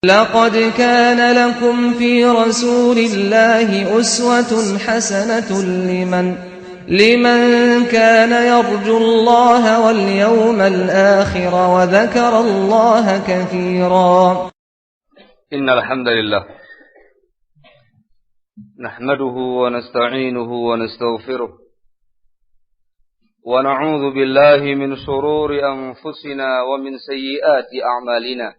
لقد كان لكم في رسول الله أسوة حسنة لمن كان يرجو الله واليوم الآخر وذكر الله كثيرا. إن الحمد لله نحمده ونستعينه ونستغفره ونعوذ بالله من شرور أنفسنا ومن سيئات أعمالنا.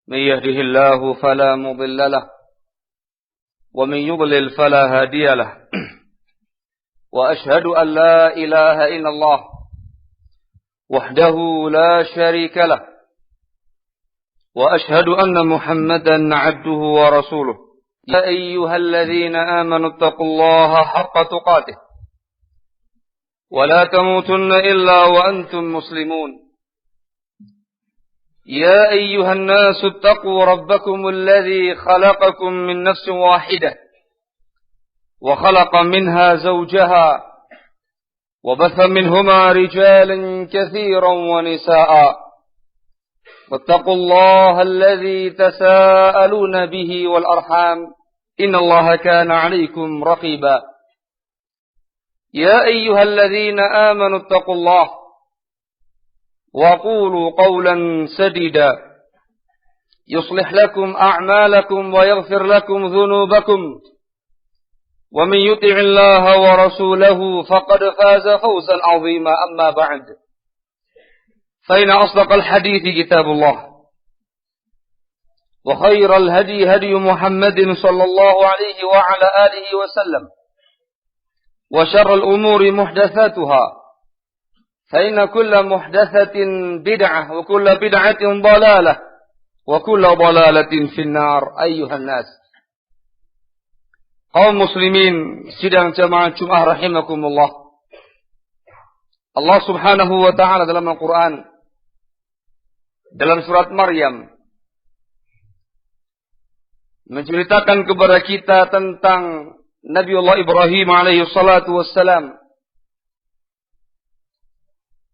من يهده الله فلا مضل له ومن يضلل فلا هادي له وأشهد أن لا إله إلا الله وحده لا شريك له وأشهد أن محمدا عبده ورسوله. يا أيها الذين آمنوا اتقوا الله حق تقاته ولا تموتن إلا وأنتم مسلمون. يا أيها الناس اتقوا ربكم الذي خلقكم من نفس واحدة وخلق منها زوجها وبث منهما رجالا كثيرا ونساء واتقوا الله الذي تساءلون به والأرحام إن الله كان عليكم رقيبا. يا أيها الذين آمنوا اتقوا الله وقولوا قولا سديدا يصلح لكم أعمالكم ويغفر لكم ذنوبكم ومن يطع الله ورسوله فقد فاز فوزا عظيما. أما بعد فإن أصدق الحديث كتاب الله وخير الهدي هدي محمد صلى الله عليه وعلى آله وسلم وشر الأمور محدثاتها فإن كل محدثة بدعة وكل بدعة ضلالة وكل ضلالة في النار. أيها الناس, kaum muslimin sidang jamaah Jumat rahimakumullah. Allah Subhanahu wa taala dalam Al-Qur'an dalam surat Maryam menceritakan kepada kita tentang Nabiullah Ibrahim alaihi salatu wassalam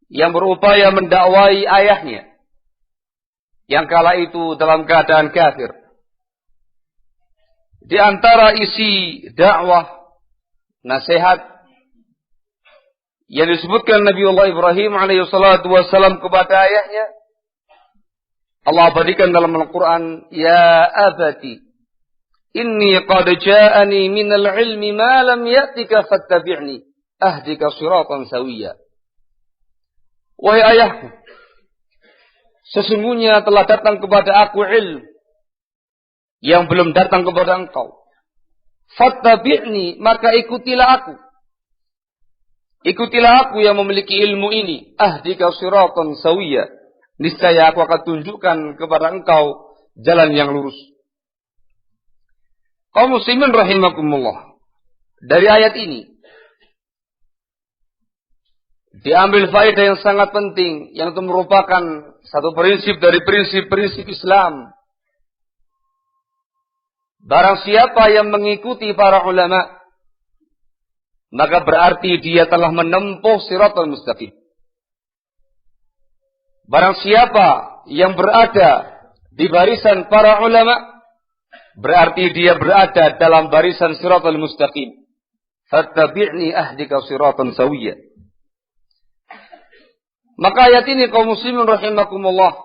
yang berupaya mendakwai ayahnya yang kala itu dalam keadaan kafir. Di antara isi dakwah nasihat yang disebutkan Nabiullah Ibrahim alaihi salatu wassalam kepada ayahnya, Allah abadikan dalam Al-Quran, Ya abati inni qad ja'ani minal ilmi ma lam ya'tika fattabi'ni ahdika siratan sawiyya. Wahai ayahku, sesungguhnya telah datang kepada aku ilmu yang belum datang kepada engkau. Fattabi'ni, maka ikutilah aku. Ikutilah aku yang memiliki ilmu ini. Ahdika siratan sawiyya. Niscaya aku akan tunjukkan kepada engkau jalan yang lurus. Kaum muslimin rahimakumullah. Dari ayat ini diambil faedah yang sangat penting, yang itu merupakan satu prinsip dari prinsip-prinsip Islam. Barang siapa yang mengikuti para ulama, maka berarti dia telah menempuh siratal mustaqim. Barang siapa yang berada di barisan para ulama, berarti dia berada dalam barisan siratal mustaqim. Fattabi'ni ahdika siratan sawiyya. Maka ayat ini kaum muslimin rahimakumullah,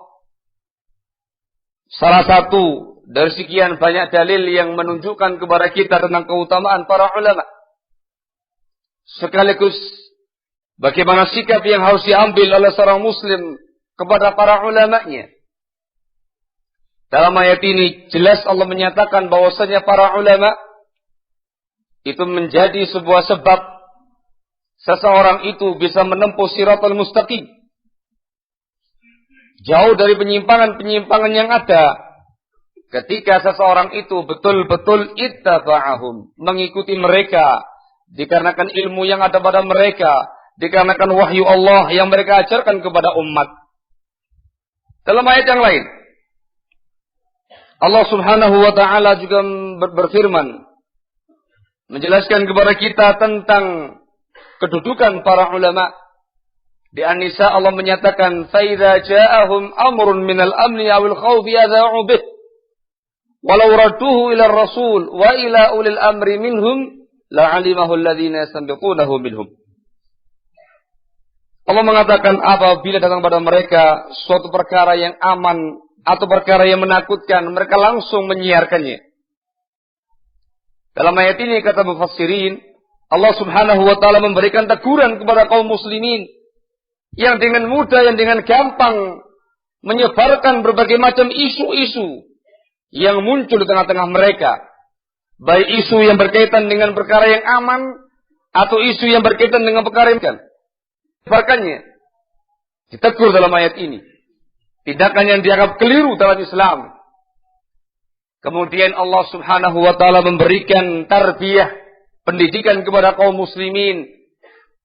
salah satu dari sekian banyak dalil yang menunjukkan kepada kita tentang keutamaan para ulama. Sekaligus bagaimana sikap yang harus diambil oleh seorang muslim kepada para ulamanya. Dalam ayat ini jelas Allah menyatakan bahwasanya para ulama itu menjadi sebuah sebab seseorang itu bisa menempuh siratal mustaqim, jauh dari penyimpangan-penyimpangan yang ada. Ketika seseorang itu betul-betul ittaba'ahum, mengikuti mereka, dikarenakan ilmu yang ada pada mereka, dikarenakan wahyu Allah yang mereka ajarkan kepada umat. Dalam ayat yang lain, Allah Subhanahu wa ta'ala juga berfirman, menjelaskan kepada kita tentang kedudukan para ulama Di An-Nisa Allah menyatakan, "Faidza ja'ahum amrun minal amni awil khawfi adha'u bih. Walau radduhu ila Rasul wa ila ulil amri minhum la'alimahu alladhina yastanbiqunahu minhum." Allah mengatakan apabila datang pada mereka suatu perkara yang aman atau perkara yang menakutkan, mereka langsung menyiarkannya. Dalam ayat ini kata mufassirin, Allah Subhanahu wa taala memberikan teguran kepada kaum muslimin yang dengan mudah, yang dengan gampang menyebarkan berbagai macam isu-isu yang muncul di tengah-tengah mereka. Baik isu yang berkaitan dengan perkara yang aman atau isu yang berkaitan dengan perkara yang kan. Sebarkannya ditegur dalam ayat ini. Tindakan yang dianggap keliru dalam Islam. Kemudian Allah Subhanahu wa taala memberikan tarbiyah, pendidikan kepada kaum muslimin.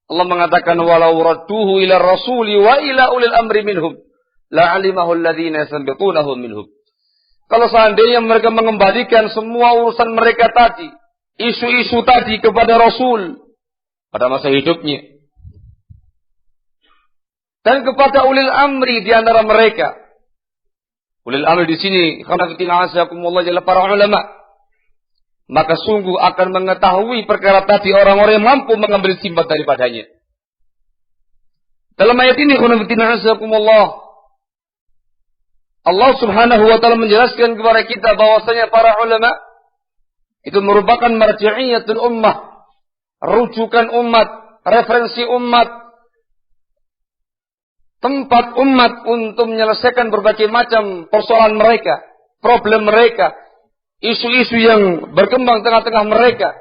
Allah mengatakan, walau radduhu ila rasuli wa ila ulil amri minhum la'alimahu alladhina yastanbitunahu minhum. Kalau seandainya mereka mengembalikan semua urusan mereka tadi, isu-isu tadi kepada Rasul pada masa hidupnya dan kepada ulil amri di antara mereka. Ulil amri di sini khanafitina azakumullah adalah para ulama. Maka sungguh akan mengetahui perkara tadi orang-orang yang mampu mengambil simbat daripadanya. Dalam ayat ini khanafitina azakumullah, Allah Subhanahu wa taala menjelaskan kepada kita bahwasanya para ulama itu merupakan marji'iyatul ummah, rujukan umat, referensi umat, tempat umat untuk menyelesaikan berbagai macam persoalan mereka, problem mereka, isu-isu yang berkembang tengah-tengah mereka.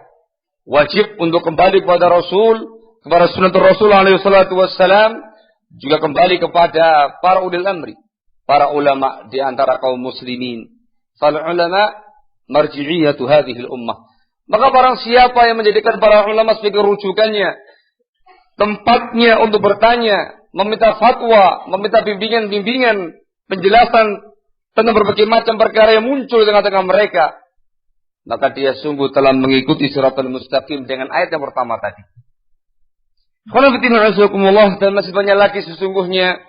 Wajib untuk kembali kepada Rasul, kepada sunnatul Rasul alaihi salatu wassalam, juga kembali kepada para ulil amri, para ulama di antara kaum muslimin. Fal ulama marji'iyatu hadhihi ummah. Maka barang siapa yang menjadikan para ulama sebagai rujukannya, tempatnya untuk bertanya, meminta fatwa, meminta bimbingan-bimbingan, penjelasan tentang berbagai macam perkara yang muncul di tengah-tengah mereka, maka dia sungguh telah mengikuti siratal mustaqim dengan ayat yang pertama tadi. Dan masih banyak lagi sesungguhnya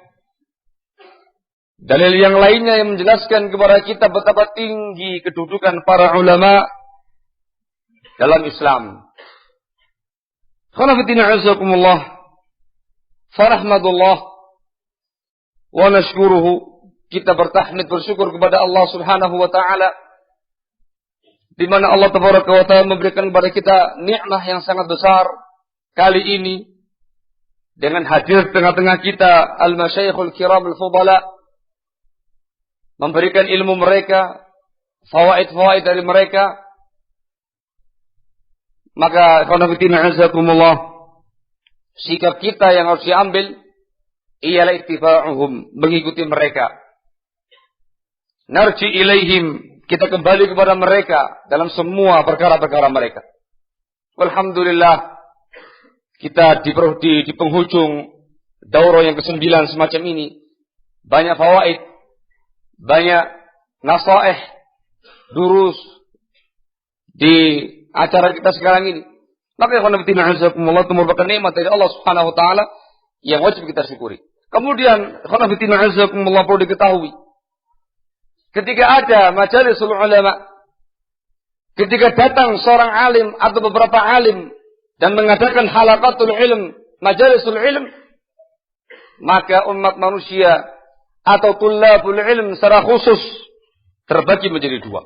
dalil yang lainnya yang menjelaskan kepada kita betapa tinggi kedudukan para ulama dalam Islam. Farahmadullah wa nashkuruhu. Kita bertahmid, bersyukur kepada Allah Subhanahu wa taala, di mana Allah Tabaraka wa taala memberikan kepada kita nikmat yang sangat besar kali ini dengan hadir tengah-tengah kita al-masyayikhul kiram al-fudala, memberikan ilmu mereka, fawaid-fawaid dari mereka. Maka khonafidina azakumullah, sikap kita yang harus diambil ialah ittifa'uhum, mengikuti mereka. Narji ilaihim, kita kembali kepada mereka dalam semua perkara-perkara mereka. Alhamdulillah, kita di penghujung daurah yang ke-9 semacam ini, banyak fawaid, banyak nasaih, durus di acara kita sekarang ini. Maka khonafidina azakumullah, itu merupakan nikmat dari Allah Subhanahu wa taala yang wajib kita syukuri. Kemudian khonafidina azakumullah, perlu diketahui, ketika ada majalisul ulama, ketika datang seorang alim atau beberapa alim dan mengadakan halaqatul ilm, majalisul ilm, maka umat manusia atau tullabul ilm secara khusus terbagi menjadi dua.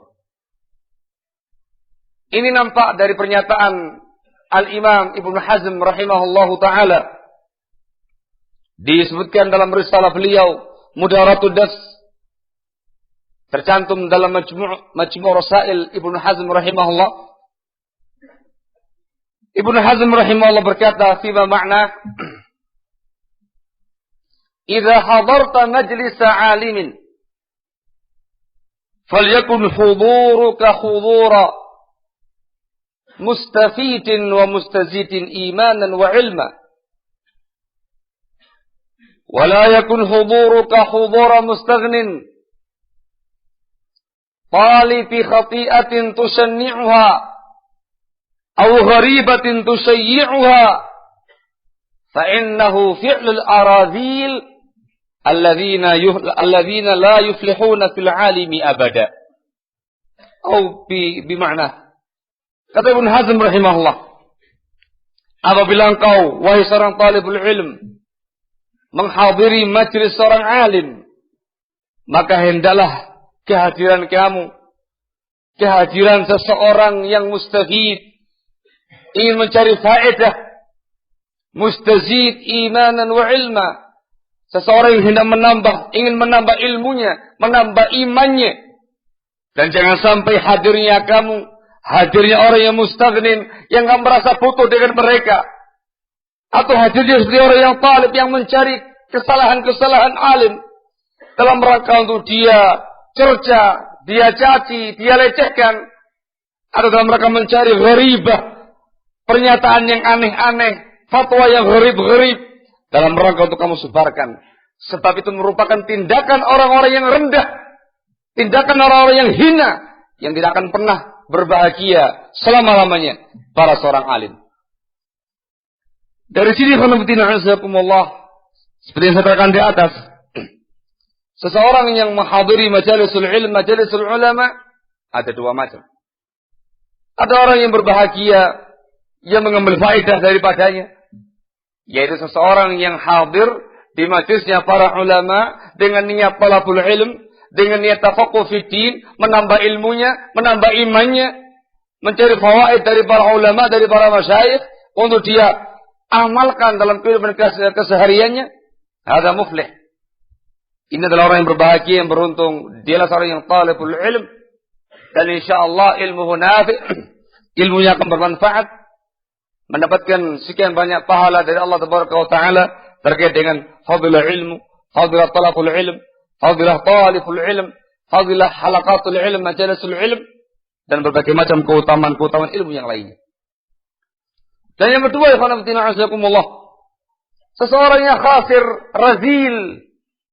Ini nampak dari pernyataan Al-Imam Ibnu Hazm rahimahullahu ta'ala. Disebutkan dalam risalah beliau Mudaratud Das, tercantum dalam Majmu' Rasail Ibnu Hazm rahimahullah. Ibnu Hazm rahimahullah berkata, "Fima ma'na idza hadarta majlisa 'alimin falyakun huduruka hudura mustafidin wa mustazidin imanan wa ilma, wa la yakun huduruka hudura mustaghnin talibi khati'atin tusanni'uha aw gharibatin tusayyi'uha fa innahu fi'lul aradhil alladzina la yuflihuna fil alimi abada. Atau bima'na. Kata Ibn Hazm rahimahullah, apabila engkau wahai seorang talibul ilm menghadiri majlis seorang alim, maka hendaklah kehadiran kamu, kehadiran seseorang yang mustafid, ingin mencari faedah, mustazid imanan wa ilma, seseorang yang hendak ingin menambah ilmunya, menambah imannya. Dan jangan sampai hadirnya kamu, hadirnya orang yang mustaghnin, yang gak merasa butuh dengan mereka, atau hadirnya seperti orang yang talib, yang mencari kesalahan-kesalahan alim dalam rangka untuk dia cerca, dia caci, dia lecehkan, atau dalam rangka mencari gharibah, pernyataan yang aneh-aneh, fatwa yang gharib-gharib, dalam rangka untuk kamu sebarkan. Sebab itu merupakan tindakan orang-orang yang rendah, tindakan orang-orang yang hina, yang tidak akan pernah berbahagia selama-lamanya para seorang alim. Dari sini seperti yang saya katakan di atas, seseorang yang menghadiri majalisul ilm, majalisul ulama, ada dua macam. Ada orang yang berbahagia, yang mengambil faedah daripadanya, yaitu seseorang yang hadir di majlisnya para ulama dengan niat talabul ilm, dengan niat tafaqquh fi din, menambah ilmunya, menambah imannya, mencari fawaid dari para ulama, dari para masyayikh, untuk dia amalkan dalam kehidupan kesehariannya. Ada muflih. Ini adalah orang yang berbahagia, yang beruntung. Dialah seorang yang talibul ilm, dan insyaallah ilmuhu nafi', ilmunya akan bermanfaat, mendapatkan sekian banyak pahala dari Allah Tabaraka wa Ta'ala terkait dengan fadilah ilmu, fadilah talabul ilm, fadilah talibul ilm, fadilah halaqatul ilm, majalisul ilm, dan berbagai macam keutamaan-keutamaan ilmu yang lainnya. Dan yang kedua, seseorang yang khasir, razil,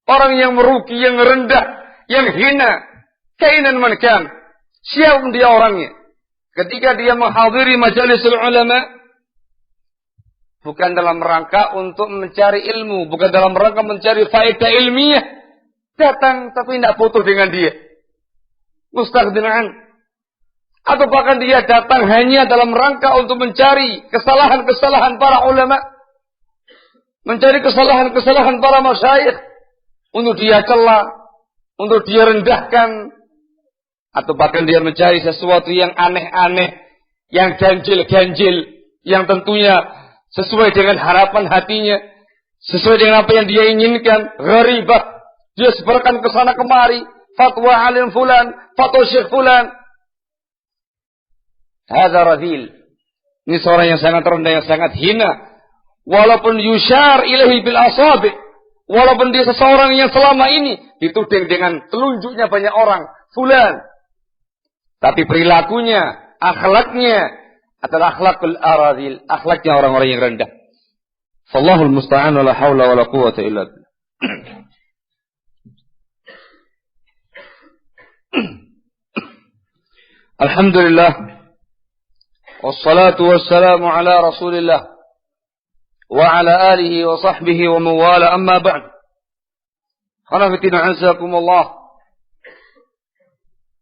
orang yang merugi, yang rendah, yang hina, kainan man kan, siapapun dia orangnya, ketika dia menghadiri majalisul ulama, bukan dalam rangka untuk mencari ilmu, bukan dalam rangka mencari faedah ilmiah, datang tapi tidak butuh dengan dia, mustaghdinan, atau bahkan dia datang hanya dalam rangka untuk mencari kesalahan-kesalahan para ulama, mencari kesalahan-kesalahan para masyayikh, untuk dia cela, untuk dia rendahkan, atau bahkan dia mencari sesuatu yang aneh-aneh, yang ganjil-ganjil, yang tentunya sesuai dengan harapan hatinya, sesuai dengan apa yang dia inginkan, gharibah, dia sebarkan ke sana kemari, fatwa alim fulan, fatwa syekh fulan. Hadza radhil. Ini seorang yang sangat rendah, yang sangat hina. Walaupun yusyar ilahi bil asabi', walaupun dia seseorang yang selama ini dituding dengan telunjuknya banyak orang, fulan, tapi perilakunya, akhlaknya adalah akhlakul aradhil, akhlaknya orang-orang yang rendah. Fallahul musta'an, wa la haula wa la quwwata illa billah. Alhamdulillah, wassalatu wassalamu ala Rasulillah wa ala alihi wa sahbihi wa mawala, amma ba'd. Khanafitina azakumullah.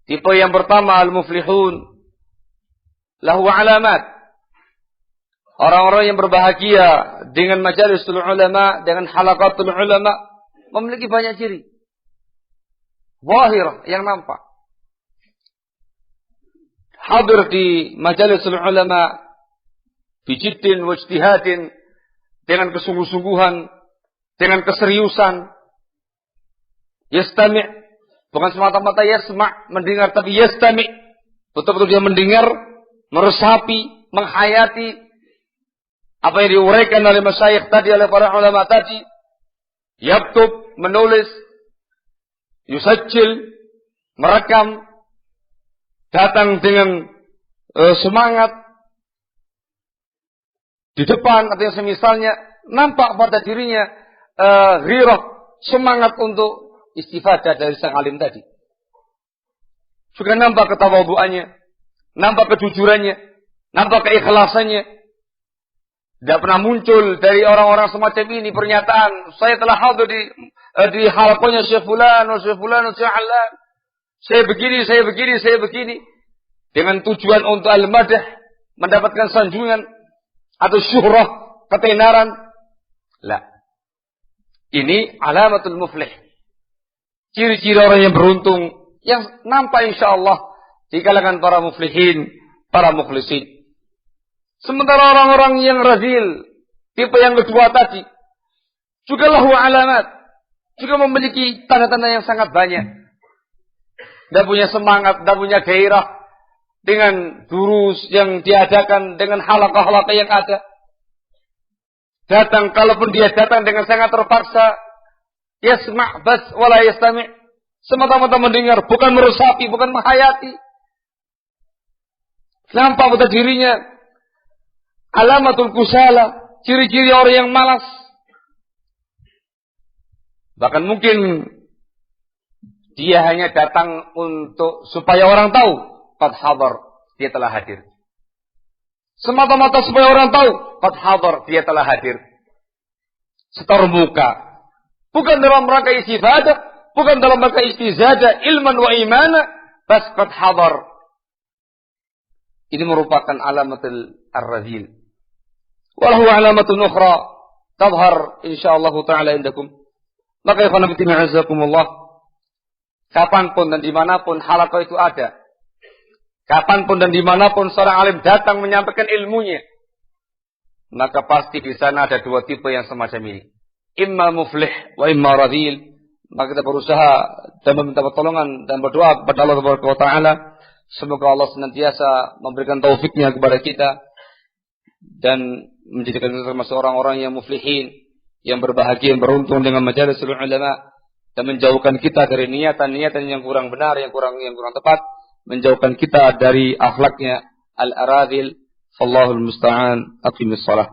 Tipe yang pertama, al-muflihun, lahu alamat. Orang-orang yang berbahagia dengan majalisul ulama, dengan halaqatul ulama, memiliki banyak ciri zahir yang nampak. Hadir di majalisul ulama bijiddin wa ijtihadin, dengan kesungguh-sungguhan, dengan keseriusan. Yastami', bukan semata-mata yasma', mendengar, tapi yastami', betul-betul dia mendengar, meresapi, menghayati apa yang diuraikan oleh masyayikh tadi, oleh para ulama tadi. Yaktub, menulis, yusajjil, merekam, datang dengan semangat di depan, atau yang semisalnya, nampak pada dirinya ghirah, semangat untuk istifadah dari sang alim tadi. Juga nampak ketawadhuannya, nampak kejujurannya, nampak keikhlasannya. Tidak pernah muncul dari orang-orang semacam ini pernyataan, saya telah hadir di halaqahnya Syekh Fulan, Syekh Fulan, Syekh Alan. Saya begini, saya begini, saya begini. Dengan tujuan untuk al-madah, mendapatkan sanjungan atau syuhrah, ketenaran. La. Ini alamatul muflih. Ciri-ciri orang yang beruntung, yang nampak insyaallah di kalangan para muflihin, para mukhlisin. Sementara orang-orang yang razil, tipe yang kedua tadi, juga lahu alamat, juga memiliki tanda-tanda yang sangat banyak. Dan punya semangat, dan punya gairah dengan durus yang diadakan, dengan halaqah-halaqah yang ada. Datang, kalaupun dia datang dengan sangat terpaksa, yasma' bas wala yastami', semata-mata mendengar, bukan meresapi, bukan menghayati. Nampak pada dirinya alamatul kusala, ciri-ciri orang yang malas. Bahkan mungkin dia hanya datang untuk supaya orang tahu qad hadar, dia telah hadir. Semata-mata supaya orang tahu qad hadar, dia telah hadir. Setor muka. Bukan dalam rangka istifadah, bukan dalam rangka istizadah, ilman wa imana, bas qad hadar. Ini merupakan alamatul ar-razil. Walahu alamatun ukhra tadhhar insyaallah taala indakum. Maka ikhwan fillah azakumullah, kapanpun dan dimanapun halaqah itu ada, kapanpun dan dimanapun seorang alim datang menyampaikan ilmunya, maka pasti di sana ada dua tipe yang semacam ini, imma muflih wa imma radhil. Maka kita berusaha dan meminta pertolongan dan berdoa kepada Allah Subhanahu wa taala, semoga Allah senantiasa memberikan taufiknya kepada kita dan menjadikan kita termasuk orang-orang yang muflihin, yang berbahagia, yang beruntung dengan majalis ulama, dan menjauhkan kita dari niatan-niatan yang kurang benar, yang kurang tepat, menjauhkan kita dari akhlaknya al-aradil. Wallahul musta'an. Aqimis shalah.